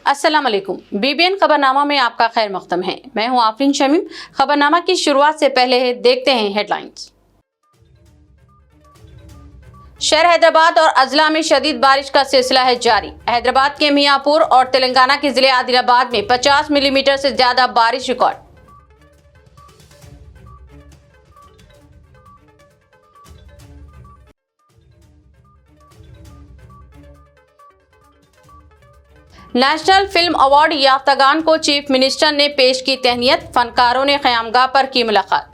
अस्सलाम वालेकुम। BBN खबरनामा में आपका खैर मक़दम है। मैं हूं आफरीन शमीम। खबरनामा की शुरुआत से पहले देखते हैं हेडलाइंस। शहर हैदराबाद और अजला में शदीद बारिश का सिलसिला है जारी। हैदराबाद के मियाँपुर और तेलंगाना के जिले आदिलाबाद में 50 मिलीमीटर से ज्यादा बारिश रिकॉर्ड। नेशनल फिल्म अवार्ड याफ्तागान को चीफ मिनिस्टर ने पेश की तहनीत। फनकारों ने क़यामगाह पर की मुलाकात।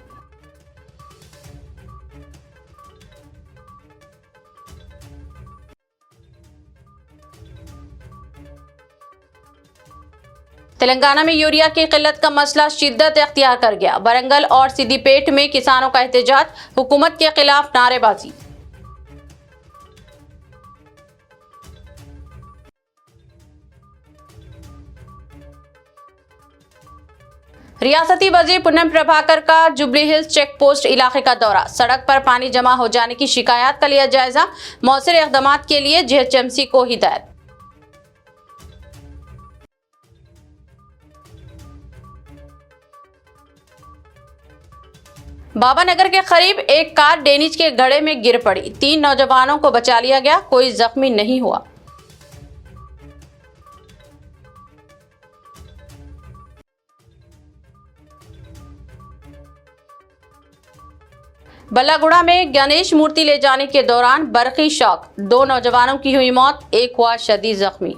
तेलंगाना में यूरिया की किल्लत का मसला शिद्दत इख्तियार कर गया। वरंगल और सिद्दीपेट में किसानों का एहतजाज, हुकूमत के खिलाफ नारेबाजी। रियासती वजीर पूनम प्रभाकर का जुबली हिल्स चेक पोस्ट इलाके का दौरा। सड़क पर पानी जमा हो जाने की शिकायत का लिया जायजा। मौसर इक़दामात के लिए GHMC को हिदायत। बाबानगर के करीब एक कार ड्रेनेज के गड्ढे में गिर पड़ी। 3 नौजवानों को बचा लिया गया, कोई जख्मी नहीं हुआ। बल्लागुड़ा में गणेश मूर्ति ले जाने के दौरान बरक़ी शॉक। 2 नौजवानों की हुई मौत, एक हुआ शदीद जख्मी।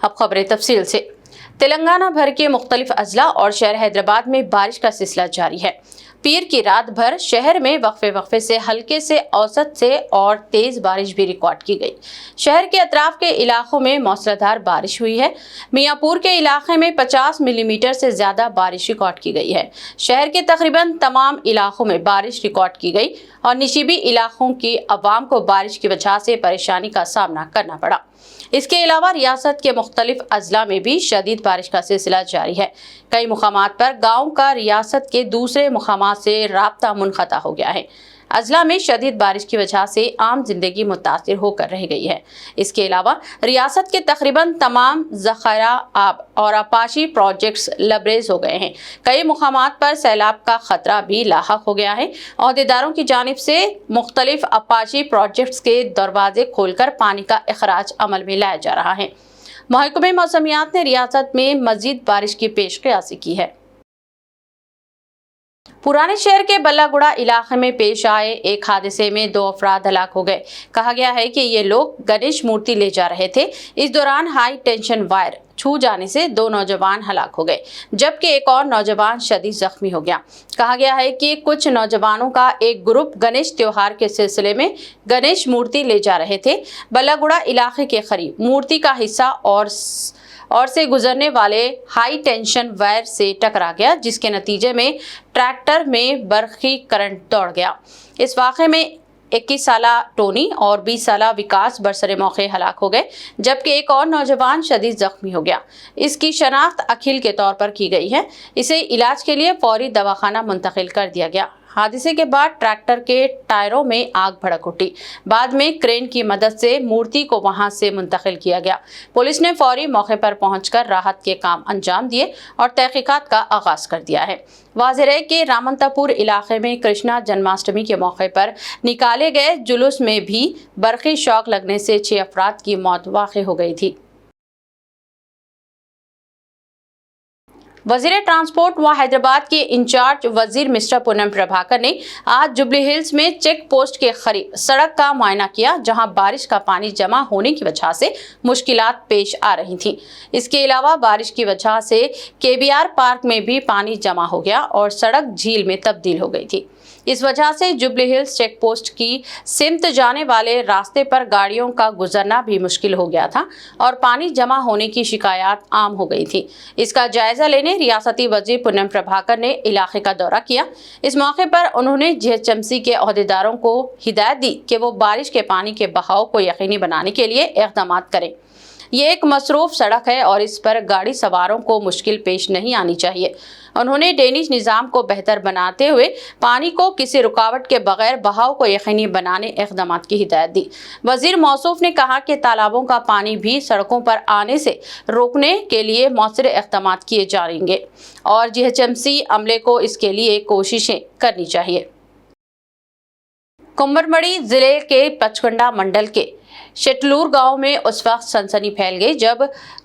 अब खबरें तफसील से। तेलंगाना भर के मुख्तलिफ अजला और शहर हैदराबाद में बारिश का सिलसिला जारी है। पीर की रात भर शहर में वक्फे से हल्के से औसत से और तेज बारिश भी रिकॉर्ड की गई। शहर के अतराफ के इलाकों में मौसलाधार बारिश हुई है। मियाँपुर के इलाके में 50 मिलीमीटर से ज्यादा बारिश रिकॉर्ड की गई है। शहर के तकरीबन तमाम इलाकों में बारिश रिकॉर्ड की गई और निशिबी इलाकों की आवाम को बारिश की वजह से परेशानी का सामना करना पड़ा। इसके अलावा रियासत के मुख्तलिफ अजला में भी शदीद बारिश का सिलसिला जारी है। कई मुकामात पर गाँव का रियासत के दूसरे मुकामात से राब्ता मुनक़ता हो गया है। अजला में शदीद बारिश की वजह से आम जिंदगी मुतासिर होकर रह गई है। इसके अलावा रियासत के तकरीबन तमाम ज़ख़ायरा आब और अपाशी प्रोजेक्ट्स लबरेज हो गए हैं। कई मुकामात पर सैलाब का खतरा भी लाहक हो गया है। अहदेदारों की जानिब से मुख्तलिफ अपाशी प्रोजेक्ट्स के दरवाजे खोलकर पानी का अखराज अमल में लाया जा रहा है। महकमे मौसमियात ने रियासत में मज़ीद बारिश की पेशकयासी की है। पुराने शहर के बल्लागुड़ा इलाके में पेश आए एक हादसे में 2 अफराद हलाक हो गए। कहा गया है कि ये लोग गणेश मूर्ति ले जा रहे थे। इस दौरान हाई टेंशन वायर छू जाने से 2 नौजवान हलाक हो गए, जबकि एक और नौजवान शदीद जख्मी हो गया। कहा गया है कि कुछ नौजवानों का एक ग्रुप गणेश त्योहार के सिलसिले में गणेश मूर्ति ले जा रहे थे। बल्लागुड़ा इलाके के करीब मूर्ति का हिस्सा और से गुजरने वाले हाई टेंशन वायर से टकरा गया, जिसके नतीजे में ट्रैक्टर में बरक़ी करंट दौड़ गया। इस वाक़े में 21 साला टोनी और 20 साला विकास बरसरे मौके हलाक हो गए, जबकि एक और नौजवान शदीद जख्मी हो गया। इसकी शनाख्त अखिल के तौर पर की गई है। इसे इलाज के लिए फौरी दवाखाना मुंतकिल कर दिया गया। हादसे के बाद ट्रैक्टर के टायरों में आग भड़क उठी। बाद में क्रेन की मदद से मूर्ति को वहां से मुंतकिल किया गया। पुलिस ने फौरी मौके पर पहुंचकर राहत के काम अंजाम दिए और तहकीकात का आगाज कर दिया है। वाज़ेह है कि रामंतापुर इलाके में कृष्णा जन्माष्टमी के मौके पर निकाले गए जुलूस में भी बरक़ी शॉक लगने से 6 अफराद की मौत वाक़ई हो गई थी। वज़ीर ट्रांसपोर्ट व हैदराबाद के इंचार्ज वजीर मिस्टर पूनम प्रभाकर ने आज जुबली हिल्स में चेक पोस्ट के करीब सड़क का मुआयना किया, जहां बारिश का पानी जमा होने की वजह से मुश्किलात पेश आ रही थीं। इसके अलावा बारिश की वजह से KBR पार्क में भी पानी जमा हो गया और सड़क झील में तब्दील हो गई थी। इस वजह से जुबली हिल्स चेक पोस्ट की सिमत जाने वाले रास्ते पर गाड़ियों का गुजरना भी मुश्किल हो गया था और पानी जमा होने की शिकायत आम हो गई थी। इसका जायजा लेने रियासती वजीर पूनम प्रभाकर ने इलाके का दौरा किया। इस मौके पर उन्होंने GHMC के अहदेदारों को हिदायत दी कि वो बारिश के पानी के बहाव को यकीनी बनाने के लिए इक़दाम करें। ये एक मसरूफ सड़क है और इस पर गाड़ी सवारों को मुश्किल पेश नहीं आनी चाहिए। उन्होंने ड्रेनेज निज़ाम को बेहतर बनाते हुए पानी को किसी रुकावट के बगैर बहाव को यकीनी बनाने इक़दाम की हिदायत दी। वज़ीर मौसूफ ने कहा कि तालाबों का पानी भी सड़कों पर आने से रोकने के लिए मौसर इक़दाम किए जाएंगे और GHMC अमले को इसके लिए कोशिशें करनी चाहिए। कुम्भरमड़ी जिले के पचकंडा मंडल के शेटलूर गांव में उस वक्त सनसनी फैल गई जब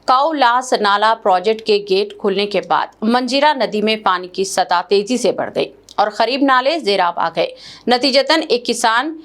काउलास नाला प्रोजेक्ट के गेट खुलने के बाद मंजीरा नदी में पानी की सतह तेजी से बढ़ गई और करीब नाले ज़ेराब आ गए। नतीजतन एक किसान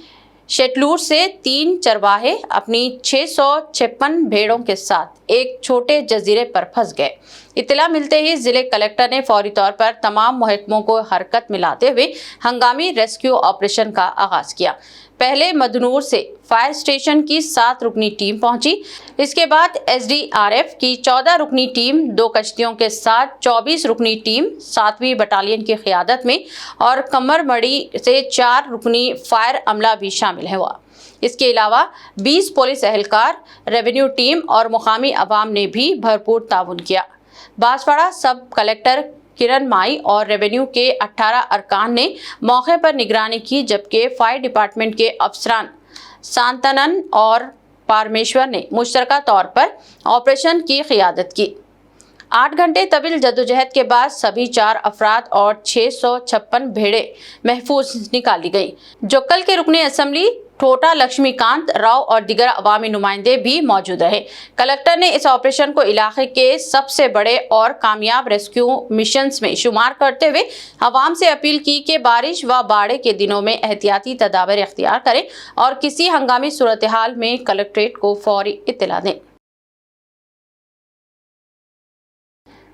शेटलूर से 3 चरवाहे अपनी 656 भेड़ों के साथ एक छोटे जजीरे पर फंस गए। इत्तला मिलते ही जिले कलेक्टर ने फौरी तौर पर तमाम महकमों को हरकत में लाते हुए हंगामी रेस्क्यू ऑपरेशन का आगाज किया। पहले मदनूर से फायर स्टेशन की 7 रुकनी टीम पहुंची। इसके बाद SDRF की 14 रुकनी टीम 2 कश्तियों के साथ 24 रुकनी टीम 7वीं बटालियन की क़ियादत में और कमरमड़ी से 4 रुकनी फायर अमला भी शामिल हुआ। इसके अलावा 20 पुलिस एहलकार, रेवेन्यू टीम और मुकामी अवाम ने भी भरपूर ताउन किया। बांसवाड़ा सब कलेक्टर किरण माई और रेवेन्यू के 18 अरकान ने मौके पर निगरानी की, जबकि फायर डिपार्टमेंट के अफसरान सांतनन और पारमेश्वर ने मुश्तरका तौर पर ऑपरेशन की क़ियादत की। 8 घंटे तवील जद्दोजहद के बाद सभी 4 अफराद और 656 भेड़ें महफूज निकाली गई। जोक्कल के रुकने असम्बली ठोटा लक्ष्मीकांत राव और दीगर अवामी नुमाइंदे भी मौजूद रहे। कलेक्टर ने इस ऑपरेशन को इलाके के सबसे बड़े और कामयाब रेस्क्यू मिशंस में शुमार करते हुए अवाम से अपील की कि बारिश व बाढ़ के दिनों में एहतियाती तदाबीर इख्तियार करें और किसी हंगामी सूरत हाल में कलेक्ट्रेट को फौरी इत्तला दें।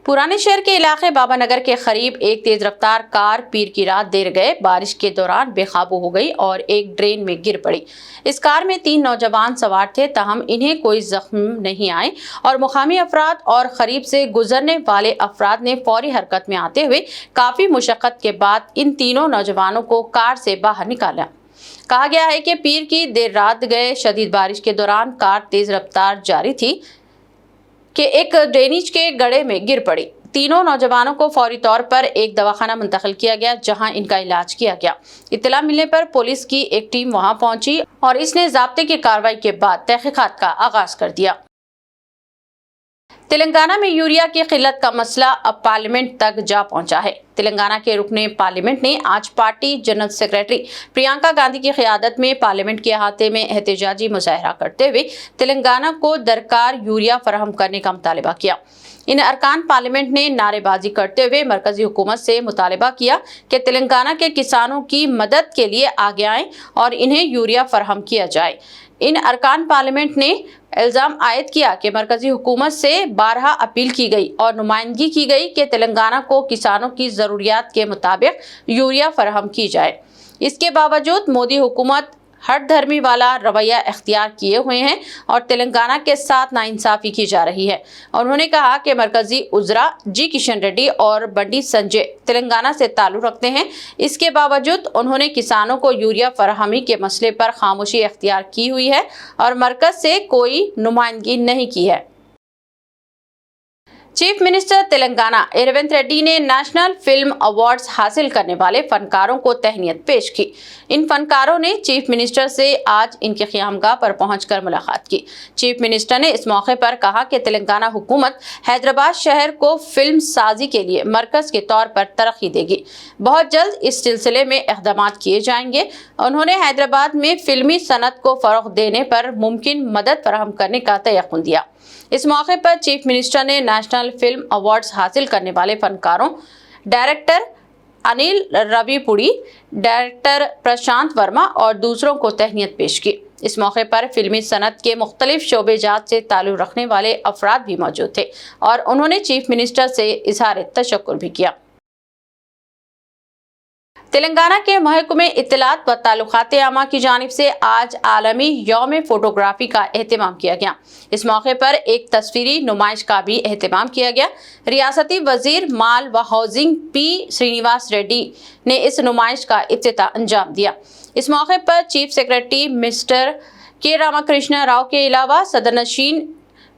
पुराने शहर के इलाके बाबानगर के करीब एक तेज रफ्तार कार पीर की रात देर गए बारिश के दौरान बेकाबू हो गई और एक ड्रेन में गिर पड़ी। इस कार में 3 नौजवान सवार थे, तहम इन्हें कोई जख्म नहीं आए और मुकामी अफराद और करीब से गुजरने वाले अफराद ने फौरी हरकत में आते हुए काफ़ी मुशक्कत के बाद इन तीनों नौजवानों को कार से बाहर निकाला। कहा गया है कि पीर की देर रात गए शदीद बारिश के दौरान कार तेज रफ्तार जारी थी कि एक ड्रेनेज के गड्ढे में गिर पड़ी। तीनों नौजवानों को फौरी तौर पर एक दवाखाना मुंतकिल किया गया, जहां इनका इलाज किया गया। इत्तला मिलने पर पुलिस की एक टीम वहां पहुंची और इसने ज़ाब्ते की कार्रवाई के बाद तहकीकात का आगाज कर दिया। तेलंगाना में यूरिया की किल्लत का मसला अब पार्लियामेंट तक जा पहुंचा है। तेलंगाना के रुकने पार्लियामेंट ने आज party general secretary Priyanka Gandhi की क़ियादत में पार्लियामेंट के अहाते में एहतजाजी मुजाहरा करते हुए तेलंगाना को दरकार यूरिया फराहम करने का मुतालबा किया। इन अरकान पार्लियामेंट ने नारेबाजी करते हुए मरकजी हुकूमत से मुतालबा किया कि तेलंगाना के किसानों की मदद के लिए आगे आएं और इन्हें यूरिया फराहम किया जाए। इन अरकान पार्लियामेंट ने इल्ज़ाम आयद किया कि मरकजी हुकूमत से 12 अपील की गई और नुमाइंदगी की गई कि तेलंगाना को किसानों की ज़रूरियात के मुताबिक यूरिया फराहम की जाए। इसके बावजूद मोदी हुकूमत हर धर्मी वाला रवैया इख्तियार किए हुए हैं और तेलंगाना के साथ नाइंसाफ़ी की जा रही है। उन्होंने कहा कि मरकजी उज़रा जी किशन रेड्डी और बंडी संजय तेलंगाना से ताल्लुक़ रखते हैं। इसके बावजूद उन्होंने किसानों को यूरिया फराहमी के मसले पर खामोशी इख्तियार की हुई है और मरकज़ से कोई नुमाइंदगी नहीं की है। चीफ मिनिस्टर तेलंगाना रेवंत रेड्डी ने नेशनल फिल्म अवार्ड्स हासिल करने वाले फनकारों को तहनीत पेश की। इन फनकारों ने चीफ मिनिस्टर से आज इनके क़यामगाह पर पहुंचकर मुलाकात की। चीफ मिनिस्टर ने इस मौके पर कहा कि तेलंगाना हुकूमत हैदराबाद शहर को फिल्म साजी के लिए मरकज़ के तौर पर तरक्की देगी। बहुत जल्द इस सिलसिले में इक़दाम किए जाएंगे। उन्होंने हैदराबाद में फिल्मी सनत को फ़रोग़ देने पर मुमकिन मदद फराहम करने का तयक़्क़ुन दिया। इस मौके पर चीफ मिनिस्टर ने नेशनल फिल्म अवार्ड्स हासिल करने वाले फनकारों डायरेक्टर अनिल रविपुड़ी, डायरेक्टर प्रशांत वर्मा और दूसरों को तहनीत पेश की। इस मौके पर फिल्मी सनत के मुख्तलिफ शोबेजात से ताल्लुक़ रखने वाले अफराद भी मौजूद थे और उन्होंने चीफ मिनिस्टर से इज़हार तशक्कुर भी किया। तेलंगाना के महकमे इत्तलात व ताल्लुकात आमा की जानिब से आज आलमी यौम फोटोग्राफी का एहतमाम किया गया। इस मौके पर एक तस्वीरी नुमाइश का भी एहतमाम किया गया। रियासती वजीर माल व हाउसिंग पी श्रीनिवास रेड्डी ने इस नुमाइश का इफ्तिताह अंजाम दिया। इस मौके पर चीफ सेक्रेटरी मिस्टर के रामाकृष्ण राव के अलावा सदर नशीन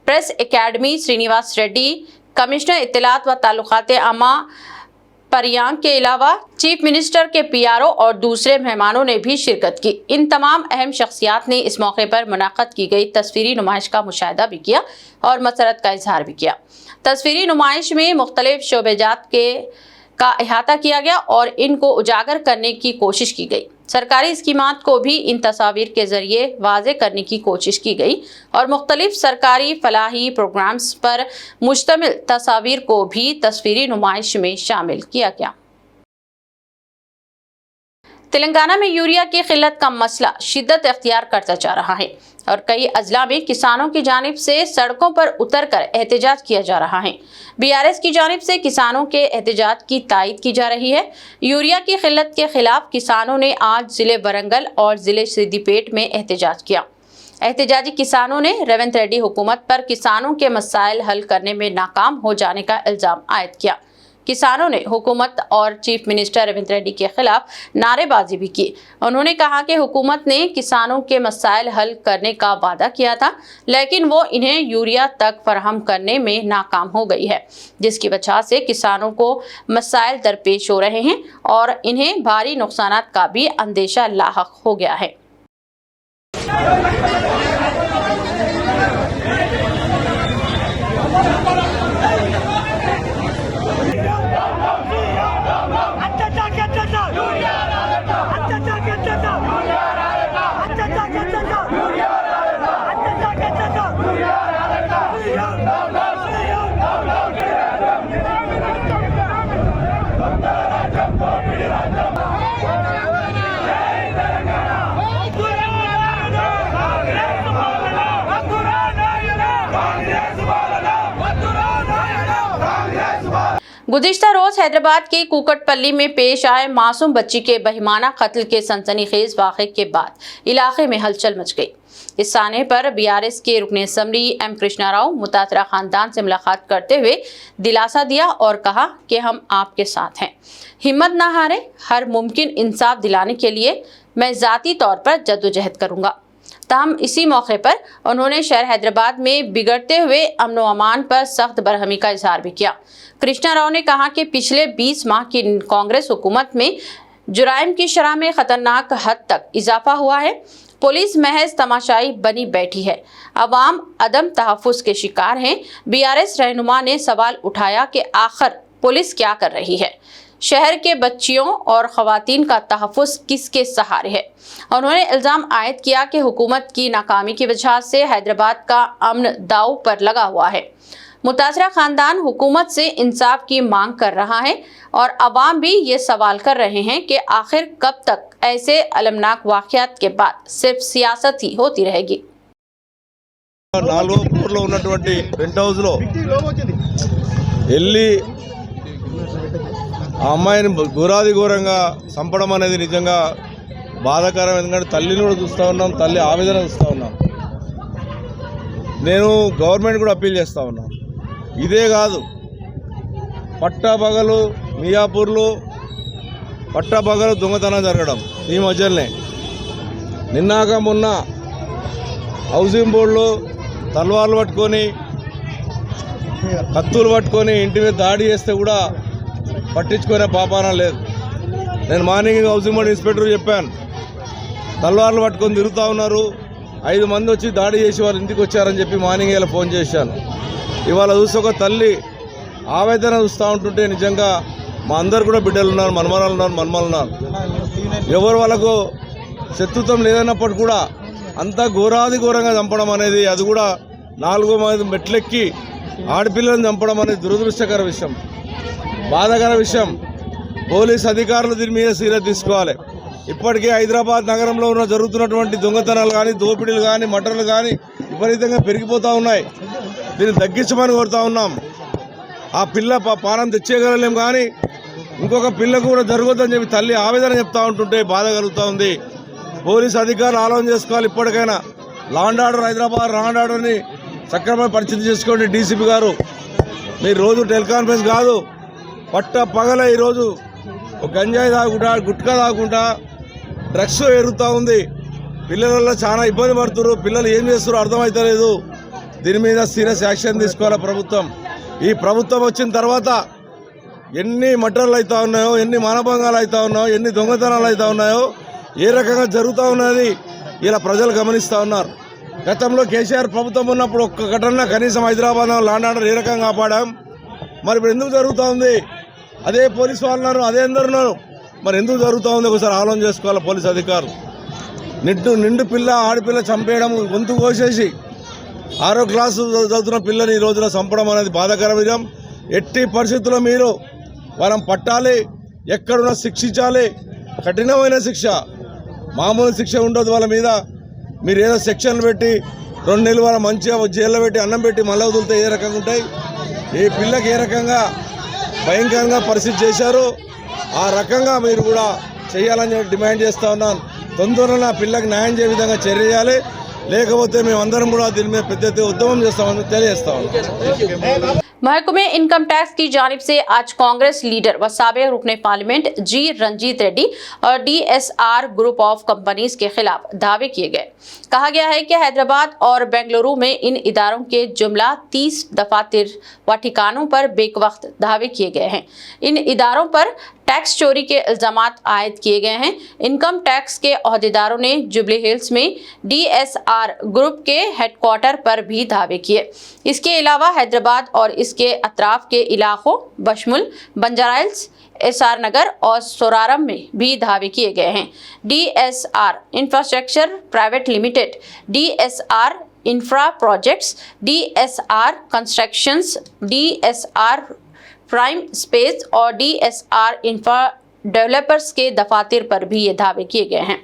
press academy Srinivas Reddy, commissioner इत्तलात व ताल्लुकात आमा परियांग के अलावा चीफ मिनिस्टर के पीआरओ और दूसरे मेहमानों ने भी शिरकत की। इन तमाम अहम शख्सियात ने इस मौके पर मुनाक़द की गई तस्वीरी नुमाइश का मुशाहिदा भी किया और मसरत का इजहार भी किया। तस्वीरी नुमाइश में मुख्तलिफ शोबेजात का अहाता किया गया और इनको उजागर करने की कोशिश की गई। सरकारी स्कीमात को भी इन तस्वीर के जरिए वाज़े करने की कोशिश की गई और मुख्तलिफ सरकारी फलाही प्रोग्राम्स पर मुश्तमिल तस्वीर को भी तस्वीरी नुमाइश में शामिल किया गया। तेलंगाना में यूरिया की किल्लत का मसला शिद्दत इख्तियार करता जा रहा है और कई अजला में किसानों की जानिब से सड़कों पर उतरकर एहतजाज किया जा रहा है। बीआरएस की जानिब से किसानों के एहतजाज की तायद की जा रही है। यूरिया की किल्लत के खिलाफ किसानों ने आज जिले वरंगल और जिले सिद्दीपेट में एहतजाज किया। एहतजाजी किसानों ने रेवंत रेड्डी हुकूमत पर किसानों के मसाइल हल करने में नाकाम हो जाने का इल्जाम आयद किया। किसानों ने हुकूमत और चीफ मिनिस्टर रेवंत रेड्डी के खिलाफ नारेबाजी भी की। उन्होंने कहा कि हुकूमत ने किसानों के मसाइल हल करने का वादा किया था, लेकिन वो इन्हें यूरिया तक फराहम करने में नाकाम हो गई है, जिसकी वजह से किसानों को मसाइल दरपेश हो रहे हैं और इन्हें भारी नुकसानात का भी अंदेशा लाहक हो गया है। गुज़िश्ता रोज हैदराबाद के कुकटपल्ली में पेश आए मासूम बच्ची के बहिमाना कत्ल के सनसनीखेज वाक़े के बाद इलाके में हलचल मच गई। इस साने पर बीआरएस के रुकन असम्बली एम कृष्णा राव मुतासरा खानदान से मुलाकात करते हुए दिलासा दिया और कहा कि हम आपके साथ हैं, हिम्मत ना हारें, हर मुमकिन इंसाफ दिलाने के लिए मैं ज़ाती तौर पर जद्दोजहद करूँगा। ताहम इसी मौके पर उन्होंने शहर हैदराबाद में बिगड़ते हुए अमन व अमान पर सख्त बरहमी का इजहार भी किया। कृष्णा राव ने कहा कि पिछले 20 माह की कांग्रेस हुकूमत में जुराइम की शरह में खतरनाक हद तक इजाफा हुआ है। पुलिस महज तमाशाई बनी बैठी है, अवाम अदम तहफ़्फ़ुज़ के शिकार हैं। बीआरएस रहनुमा ने सवाल उठाया कि आखिर पुलिस क्या कर रही है, शहर के बच्चियों और ख़वातीन का तहफ़्फ़ुज़ किसके सहारे है। उन्होंने इल्ज़ाम आयद किया कि हुकूमत की नाकामी की वजह से हैदराबाद का अमन दाव पर लगा हुआ है। मुतासरा खानदान हुकूमत से इंसाफ की मांग कर रहा है और अवाम भी ये सवाल कर रहे हैं कि आखिर कब तक ऐसे अलमनाक वाक़यात के बाद सिर्फ सियासत ही होती रहेगी। పెంట్ హౌస్ లో వెళ్ళి ఆ అమ్మాయిని ఘోరాది ఘోరంగా చంపడం అనేది నిజంగా బాధాకరం. ఎందుకంటే తల్లిని కూడా చూస్తూ ఉన్నాం, తల్లి ఆవేదన చూస్తూ ఉన్నాం. నేను గవర్నమెంట్ కూడా అప్పీల్ చేస్తూ ఉన్నాను, ఇదే కాదు పట్టాపగలు మియాపూర్లో పట్టాపగలు దొంగతనం జరగడం ఈ మధ్యలోనే. నిన్నాక మొన్న హౌసింగ్ బోర్డులో తల్వార్లు పట్టుకొని కత్తులు పట్టుకొని ఇంటి మీద దాడి చేస్తే కూడా పట్టించుకునే పాపాన లేదు. నేను మార్నింగ్ హౌసింగ్ బోర్డు ఇన్స్పెక్టర్ చెప్పాను, తల్వార్లు పట్టుకొని తిరుగుతూ ఉన్నారు, 5 మంది వచ్చి దాడి చేసి వాళ్ళ ఇంటికి వచ్చారని చెప్పి మార్నింగ్ ఇలా ఫోన్ చేశాను. ఇవాళ చూసి ఒక తల్లి ఆవేదన చూస్తూ ఉంటుంటే నిజంగా మా అందరు కూడా బిడ్డలు ఉన్నారు, మనమరాలు ఉన్నారు, మనమలు ఉన్నారు. ఎవరు వాళ్ళకు శత్రుత్వం లేదన్నప్పుడు కూడా అంతా ఘోరాది ఘోరంగా చంపడం అనేది, అది కూడా 4 మంది మెట్లెక్కి ఆడపిల్లలను చంపడం అనేది దురదృష్టకర విషయం, బాధాకర విషయం. పోలీస్ అధికారులు దీని మీద సీరియస్ తీసుకోవాలి. ఇప్పటికే హైదరాబాద్ నగరంలో ఉన్న జరుగుతున్నటువంటి దొంగతనాలు కానీ, దోపిడీలు కానీ, మర్డర్లు కానీ విపరీతంగా పెరిగిపోతూ ఉన్నాయి. దీన్ని తగ్గించమని కోరుతూ ఉన్నాం. ఆ పిల్ల పానం తెచ్చేయగలలేం, కానీ ఇంకొక పిల్లకు కూడా జరగొద్దని చెప్పి తల్లి ఆవేదన చెప్తూ ఉంటుంటే బాధ కలుగుతూ ఉంది. పోలీస్ అధికారులు ఆలోచన చేసుకోవాలి. ఇప్పటికైనా law and order, Hyderabad law and ఆర్డర్ని సక్రమంగా పరిస్థితి చేసుకోండి. డీసీపీ గారు, మీరు రోజు టెలికాన్ఫరెన్స్ కాదు, పట్ట పగల ఈరోజు ఒక గంజాయి తాగుకుంటా, గుట్కా తాగుకుంటా డ్రగ్స్ ఎరుగుతూ ఉంది. పిల్లలలో చాలా ఇబ్బంది పడుతున్నారు. పిల్లలు ఏం చేస్తారో అర్థమవుతలేదు. దీని మీద సీరియస్ యాక్షన్ తీసుకోవాలి ప్రభుత్వం. ఈ ప్రభుత్వం వచ్చిన తర్వాత ఎన్ని మర్డర్లు అవుతా ఉన్నాయో, ఎన్ని మానభంగాలు అవుతా ఉన్నాయో, ఎన్ని దొంగతనాలు అవుతా ఉన్నాయో, ఏ రకంగా జరుగుతూ ఉన్నది ఇలా ప్రజలు గమనిస్తూ ఉన్నారు. గతంలో కేసీఆర్ ప్రభుత్వం ఉన్నప్పుడు ఒక్క ఘటన కనీసం హైదరాబాద్ లాండ్ ఆర్డర్ ఏ రకంగా కాపాడాం. మరి ఇప్పుడు ఎందుకు జరుగుతూ ఉంది? అదే పోలీసు వాళ్ళు ఉన్నారు, అదే అందరున్నారు. మరి ఎందుకు జరుగుతూ ఉంది ఒకసారి ఆలోచన చేసుకోవాలి పోలీసు అధికారులు. నిండు పిల్ల ఆడపిల్ల చంపేయడం, గొంతు కోసేసి 6వ క్లాసు చదువుతున్న పిల్లని ఈ రోజున చంపడం అనేది బాధాకరమైన. ఎట్టి పరిస్థితుల్లో మీరు వాళ్ళని పట్టాలి, ఎక్కడున్నా శిక్షించాలి, కఠినమైన శిక్ష, మామూలు శిక్ష ఉండదు వాళ్ళ మీద. మీరు ఏదో సెక్షన్లు పెట్టి 2 నెలలు వాళ్ళ మంచిగా జైల్లో పెట్టి అన్నం పెట్టి మళ్ళీ వదిలితే ఏ రకంగా ఉంటాయి? ఏ పిల్లకి ఏ రకంగా భయంకరంగా పరిస్థితి చేశారు, ఆ రకంగా మీరు కూడా చేయాలని డిమాండ్ చేస్తూ ఉన్నాను. తొందరలో ఆ పిల్లకి న్యాయం చేయ విధంగా చర్యలు, లేకపోతే మేమందరం కూడా దీని మీద పెద్ద ఎత్తున ఉద్యమం చేస్తామని తెలియజేస్తాం. महकमे इनकम टैक्स की जानिब से आज कांग्रेस लीडर व साबिक रुकने पार्लियामेंट जी रंजीत रेड्डी और DSR ग्रुप ऑफ कंपनीज के खिलाफ दावे किए गए। कहा गया है कि हैदराबाद और बेंगलुरु में इन इदारों के जुमला 30 दफातर व ठिकानों पर बेवक्त दावे किए गए हैं। इन इदारों पर टैक्स चोरी के इल्जामात आयद किए गए हैं। इनकम टैक्स के अहदेदारों ने जुबली हिल्स में DSR ग्रुप के हेडक्वार्टर पर भी दावे किए। इसके अलावा हैदराबाद और इसके अतराफ के इलाकों बशमुल बंजारा हिल्स, SR नगर और सोरारम में भी दावे किए गए हैं। DSR infrastructure private limited, DSR infra projects, DSR constructions, DSR prime space और DSR इंफ्रा डेवलपर्स के दफातर पर भी ये दावे किए गए हैं।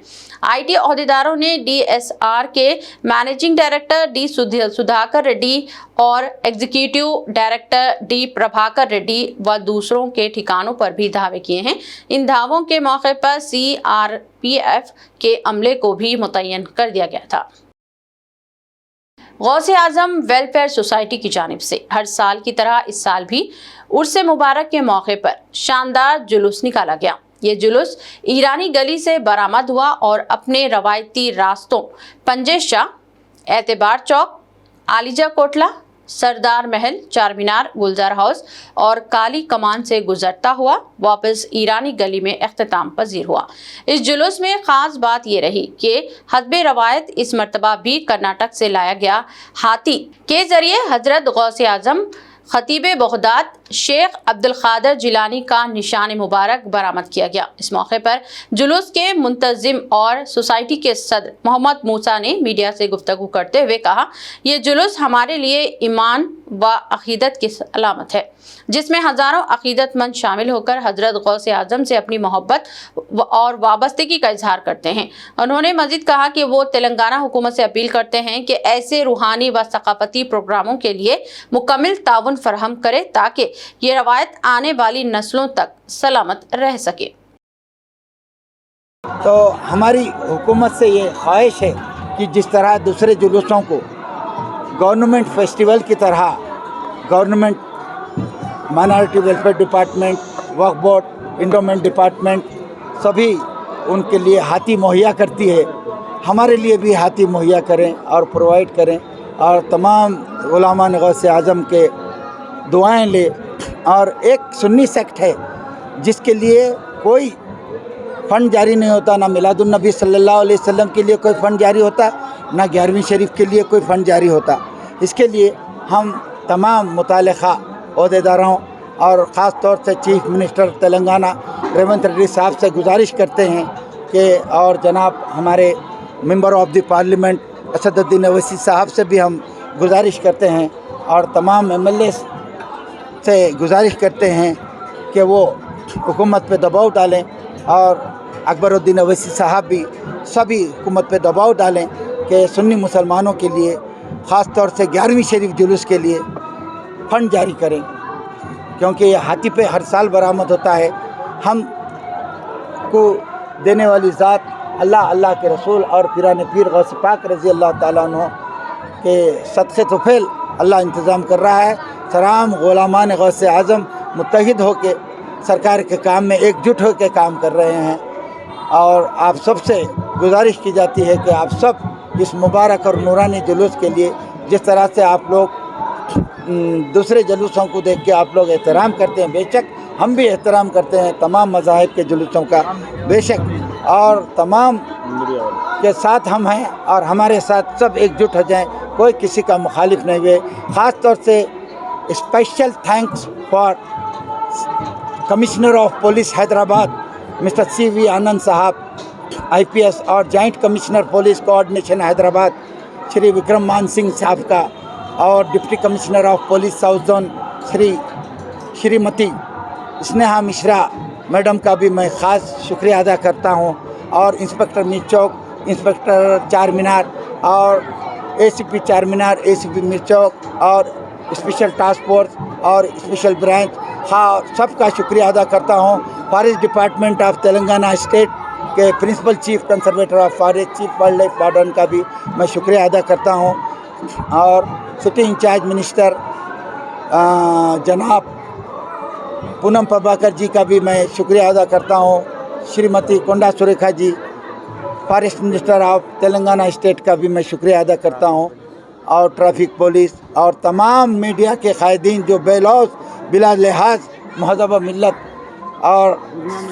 IT अहदेदारों ने DSR के managing director D Sudhakar Reddy और executive director D Prabhakar Reddy व दूसरों के ठिकानों पर भी दावे किए हैं। इन दावों के मौके पर CRPF के अमले को भी मुतय्यन कर दिया गया था। गौसे आजम वेलफेयर सोसाइटी की जानिब से हर साल की तरह इस साल भी उर्स मुबारक के मौके पर शानदार जुलूस निकाला गया। ये जुलूस ईरानी गली से बरामद हुआ और अपने रवायती रास्तों पंजे शाह, एतबार चौक, आलिजा कोटला, सरदार महल, चार मीनार, गुलजार हाउस और काली कमान से गुजरता हुआ वापस ईरानी गली में इख्तिताम पजीर हुआ। इस जुलूस में ख़ास बात ये रही कि हस्बे रवायत इस मरतबा भी कर्नाटक से लाया गया हाथी के ज़रिए हज़रत गौसे आज़म खतीब बगदाद शेख अब्दुल क़ादिर जिलानी का निशान मुबारक बरामद किया गया। इस मौके पर जुलूस के मुंतज़िम और सोसाइटी के सदर मोहम्मद मूसा ने मीडिया से गुफ्तगू करते हुए कहा, ये जुलूस हमारे लिए ईमान व अक़ीदत की अलामत है, जिसमें हज़ारों अक़ीदतमंद शामिल होकर हज़रत गौसे आज़म से अपनी मोहब्बत और वाबस्तगी का इजहार करते हैं। उन्होंने मज़ीद कहा कि वो तेलंगाना हुकूमत से अपील करते हैं कि ऐसे रूहानी व सकाफ़ती प्रोग्रामों के लिए मुकम्मल ताउन फराहम करे ताकि ये रवायत आने वाली नस्लों तक सलामत रह सके। तो हमारी हुकूमत से ये ख्वाहिश है कि जिस तरह दूसरे जुलूसों को गवर्नमेंट फेस्टिवल की तरह गवर्नमेंट माइनॉरिटी वेलफेयर डिपार्टमेंट, वक्फ बोर्ड, इंडोमेंट डिपार्टमेंट सभी उनके लिए हाथी मुहैया करती है, हमारे लिए भी हाथी मुहैया करें और प्रोवाइड करें और तमाम उलमा-ए गौसे आज़म के दुआएं ले। और एक सुन्नी सेक्ट है जिसके लिए कोई फ़ंड जारी नहीं होता, ना मिलादुन्नबी सल्लल्लाहु अलैहि वसल्लम के लिए कोई फ़ंड जारी होता, ना 11वीं शरीफ के लिए कोई फ़ंड जारी होता। इसके लिए हम तमाम मुताल्लिक़ा अहदेदारों और ख़ास तौर से चीफ मिनिस्टर तेलंगाना रेवंत रेड्डी साहब से गुजारिश करते हैं कि और जनाब हमारे member of the parliament Asaduddin Owaisi साहब से भी हम गुजारिश करते हैं और तमाम MLA से गुजारिश करते हैं कि वो हुकूमत पे दबाव डालें और अकबरुद्दीन ओवैसी साहब भी सभी हुकूमत पे दबाव डालें कि सुन्नी मुसलमानों के लिए ख़ास तौर से 11वीं शरीफ जुलूस के लिए फ़ंड जारी करें, क्योंकि ये हाथी पे हर साल बरामद होता है। हम को देने वाली ज़ात अल्लाह, अल्लाह के रसूल और पीरान पीर गौस पाक रज़ी अल्लाह ताला अन्हु के सदक़े तुफ़ैल अल्लाह इंतज़ाम कर रहा है। तमाम गुलामान गौसे आज़म मुत्तहिद होकर सरकार के काम में एकजुट होकर काम कर रहे हैं और आप सब से गुजारिश की जाती है कि आप सब इस मुबारक और नूरानी जुलूस के लिए जिस तरह से आप लोग दूसरे जुलूसों को देख के आप लोग एहतराम करते हैं, बेशक हम भी एहतराम करते हैं तमाम मज़ाहिब के जुलूसों का, बेशक, और तमाम के साथ हम हैं और हमारे साथ सब एकजुट हो जाएं, कोई किसी का मुखालिफ नहीं हुए। ख़ास तौर से special thanks for commissioner of police Hyderabad mister CV आनंद साहब IPS और joint commissioner police coordination Hyderabad Shri Vikram मान सिंह साहब का, और deputy commissioner of police south zone Shrimati Sneha Mishra madam का भी मैं ख़ास शुक्रिया अदा करता हूं, और इंस्पेक्टर मीर चौक, इंस्पेक्टर चार मीनार और ACP चार मीनार, ACP मीर चौक और स्पेशल टास्क फोर्स और स्पेशल ब्रांच, हाँ सबका शुक्रिया अदा करता हूं। Forest department of Telangana state के principal chief conservator of forest chief wild life warden का भी मैं शुक्रिया अदा करता हूं, और सिटी इंचार्ज मिनिस्टर जनाब पूनम प्रभाकर जी का भी मैं शुक्रिया अदा करता हूं, Shrimati Konda Surekha ji forest minister of Telangana state का भी मैं शुक्रिया अदा करता हूं, और ट्रैफिक पुलिस और तमाम मीडिया के कायदीन जो बेलौस बिला लिहाज महज़ब मिल्लत और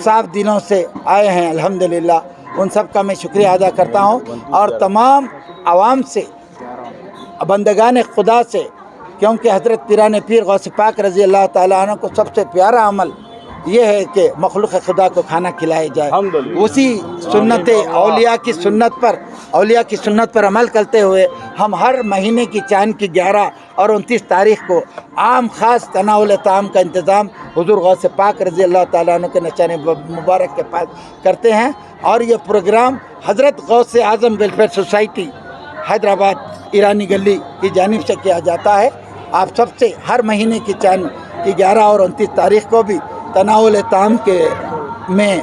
साफ दिलों से आए हैं अल्हम्दुलिल्लाह, उन सब का मैं शुक्रिया अदा करता हूं, और तमाम आवाम से, बंदगान खुदा से, क्योंकि हज़रत पीरान पीर गौस पाक रज़ी अल्लाह ताला अन्हु को सबसे प्यारा अमल ये है कि मखलूक खुदा को खाना खिलाया जाए। उसी सुन्नत औलिया की सुन्नत पर अमल करते हुए हम हर महीने की चांद की 11 और 29 तारीख़ को आम ख़ास तनाउल ताम का इंतज़ाम हुज़ूर गौस पाक रज़ी अल्लाह ताला अन्हु के निशान मुबारक के पास करते हैं, और ये प्रोग्राम हज़रत गौस आज़म वेलफेयर सोसाइटी हैदराबाद ईरानी गली की जानिब से किया जाता है। आप सबसे हर महीने की चांद की 11 और 29 तारीख़ को भी तनाउल ताम के में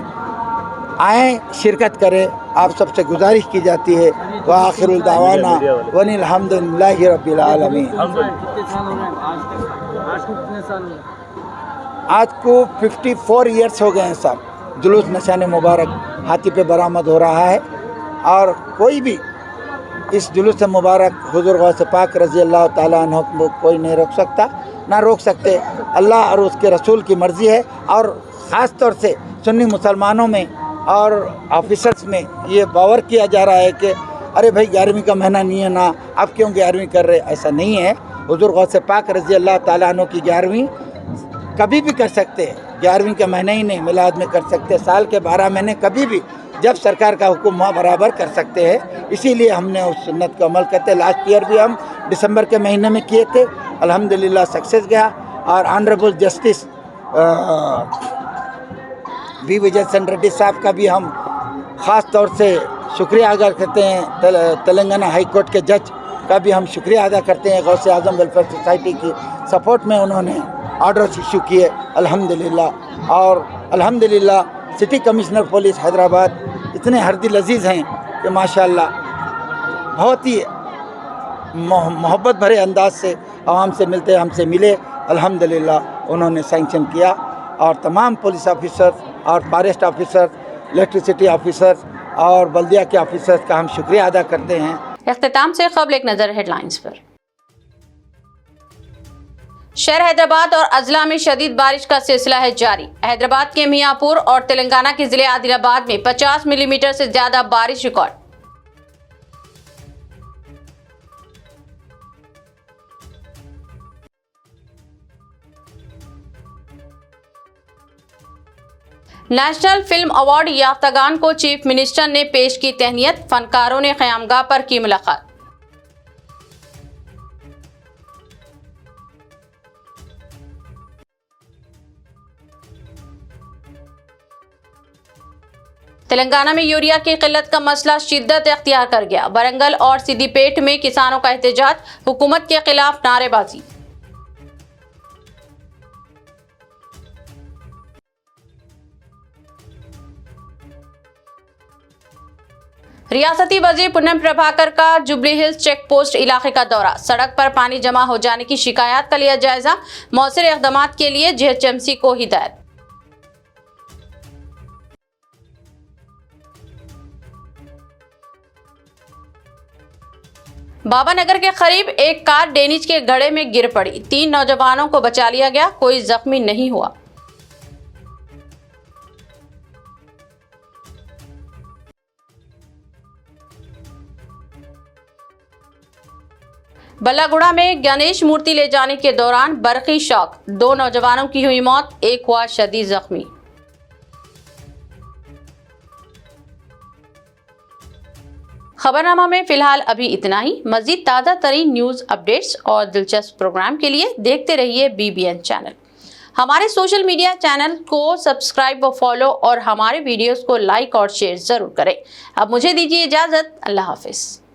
आएँ, शिरकत करें, आप सबसे गुजारिश की जाती है। व आखिरुल दावाना वनिल हम्दुलिल्लाहि रब्बिल आलमीन। आज को 54 ईयर्स हो गए हैं साहब, जुलूस निशान मुबारक हाथी पे बरामद हो रहा है, और कोई भी इस जुलूस मुबारक हुज़ूर गौस पाक रज़ी अल्लाह ताला अन्हु को कोई नहीं रोक सकता, ना रोक सकते। अल्लाह और उसके रसूल की मर्ज़ी है, और ख़ास तौर से सुन्नी मुसलमानों में और ऑफिसर्स में ये बावर किया जा रहा है कि अरे भाई 11वीं का महीना नहीं है ना, आप क्यों 11वीं कर रहे, ऐसा नहीं है। हुज़ूर गौस पाक रज़ी अल्लाह ताला अन्हु की 11वीं कभी भी कर सकते हैं, 11वीं का महीना ही नहीं मिलाद में कर सकते, साल के 12 महीने कभी भी जब सरकार का हुक्म हुआ बराबर कर सकते हैं, इसीलिए हमने उस सुन्नत को अमल करते। लास्ट ईयर भी हम दिसंबर के महीने में किए थे, अल्हम्दुलिल्लाह सक्सेस गया, और ऑनरेबल जस्टिस V विजय रेड्डी साहब का भी हम ख़ास तौर से शुक्रिया अदा करते हैं। तेलंगाना हाई कोर्ट के जज का भी हम शुक्रिया अदा करते हैं, गौसे आज़म वेलफेयर सोसाइटी की सपोर्ट में उन्होंने ऑर्डर्स इशू किए अल्हम्दुलिल्लाह। और अल्हम्दुलिल्लाह सिटी कमिश्नर पुलिस हैदराबाद इतने हरदिल अजीज़ हैं कि माशाअल्लाह बहुत ही मोहब्बत भरे अंदाज से आवाम से मिलते, हमसे मिले, अल्हम्दुलिल्लाह उन्होंने सैंक्शन किया। और तमाम पुलिस ऑफिसर्स और फॉरेस्ट ऑफिसर्स, इलेक्ट्रिसिटी ऑफिसर्स और बल्दिया के ऑफिसर्स का हम शुक्रिया अदा करते हैं। इख्तिताम से क़ब्ल एक नज़र हेडलाइंस पर। शहर हैदराबाद और अजला में शदीद बारिश का सिलसिला है जारी। हैदराबाद के मियाँपुर और तेलंगाना के जिले आदिलाबाद में 50 मिलीमीटर से ज्यादा बारिश रिकॉर्ड। नेशनल फिल्म अवार्ड याफ्तागान को चीफ मिनिस्टर ने पेश की तहनीत, फनकारों ने क़यामगाह पर की मुलाकात। तेलंगाना में यूरिया की किल्लत का मसला शिद्दत इख्तियार कर गया। वरंगल और सिद्दीपेट में किसानों का एहतजाज, हुकूमत के खिलाफ नारेबाजी। रियासती वजीर पूनम प्रभाकर का जुबली हिल्स चेक पोस्ट इलाके का दौरा, सड़क पर पानी जमा हो जाने की शिकायत का लिया जायजा, मौसर इक़दामात के लिए GHMC को हिदायत। बाबानगर के करीब एक कार डेनिज के गड्ढे में गिर पड़ी। 3 नौजवानों को बचा लिया गया, कोई जख्मी नहीं हुआ। बल्लागुड़ा में गणेश मूर्ति ले जाने के दौरान बरकी शॉक, 2 नौजवानों की हुई मौत, एक हुआ शदीद जख्मी। खबरनामा में फिलहाल अभी इतना ही। मजीद ताज़ा तरीन न्यूज़ अपडेट्स और दिलचस्प प्रोग्राम के लिए देखते रहिए BBN चैनल। हमारे सोशल मीडिया चैनल को सब्सक्राइब व फॉलो और हमारे वीडियोस को लाइक और शेयर ज़रूर करें। अब मुझे दीजिए इजाज़त। अल्लाह हाफिज़।